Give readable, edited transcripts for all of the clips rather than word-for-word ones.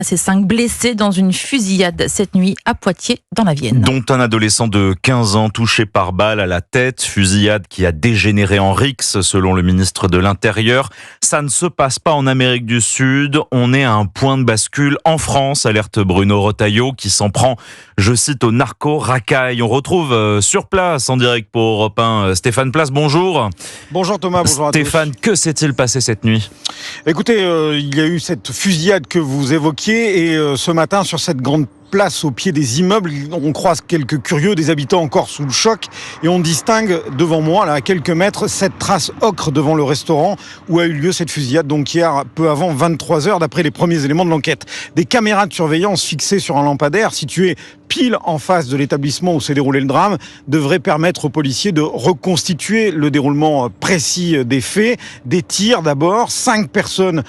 Ces 5 blessés dans une fusillade cette nuit à Poitiers, dans la Vienne. Dont un adolescent de 15 ans touché par balle à la tête. Fusillade qui a dégénéré en rixe, selon le ministre de l'Intérieur. Ça ne se passe pas en Amérique du Sud. On est à un point de bascule en France, alerte Bruno Retailleau, qui s'en prend, je cite, au narco-racaille. On retrouve sur place, en direct pour Europe 1, Stéphane Place. Bonjour. Bonjour Thomas, bonjour à tous. Stéphane, que s'est-il passé cette nuit ? Écoutez, il y a eu cette fusillade que vous évoquiez et ce matin sur cette grande place au pied des immeubles, on croise quelques curieux, des habitants encore sous le choc, et on distingue devant moi, là, à quelques mètres, cette trace ocre devant le restaurant où a eu lieu cette fusillade, donc hier, peu avant 23h, d'après les premiers éléments de l'enquête. Des caméras de surveillance fixées sur un lampadaire situé pile en face de l'établissement où s'est déroulé le drame devraient permettre aux policiers de reconstituer le déroulement précis des faits. Des tirs d'abord, 5 personnes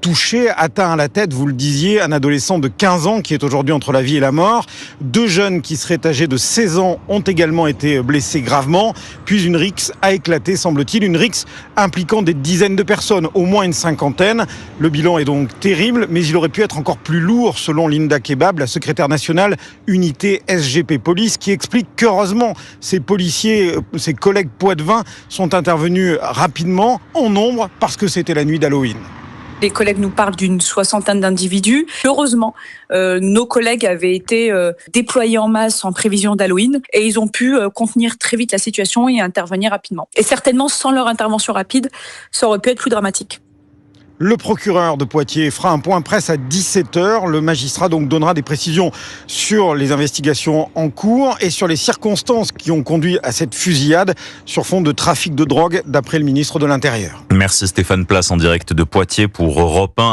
touchées, atteints à la tête, vous le disiez, un adolescent de 15 ans qui est aujourd'hui entre la vie et la mort. 2 jeunes qui seraient âgés de 16 ans ont également été blessés gravement. Puis une rixe a éclaté, semble-t-il, une rixe impliquant des dizaines de personnes, au moins une cinquantaine. Le bilan est donc terrible, mais il aurait pu être encore plus lourd, selon Linda Kebab, la secrétaire nationale unité SGP Police, qui explique qu'heureusement, ces policiers, ses collègues poitevins sont intervenus rapidement, en nombre, parce que c'était la nuit d'Halloween. Les collègues nous parlent d'une 60aine d'individus. Heureusement, nos collègues avaient été déployés en masse en prévision d'Halloween et ils ont pu contenir très vite la situation et intervenir rapidement. Et certainement, sans leur intervention rapide, ça aurait pu être plus dramatique. Le procureur de Poitiers fera un point presse à 17h. Le magistrat donc donnera des précisions sur les investigations en cours et sur les circonstances qui ont conduit à cette fusillade sur fond de trafic de drogue, d'après le ministre de l'Intérieur. Merci Stéphane Place, en direct de Poitiers pour Europe 1.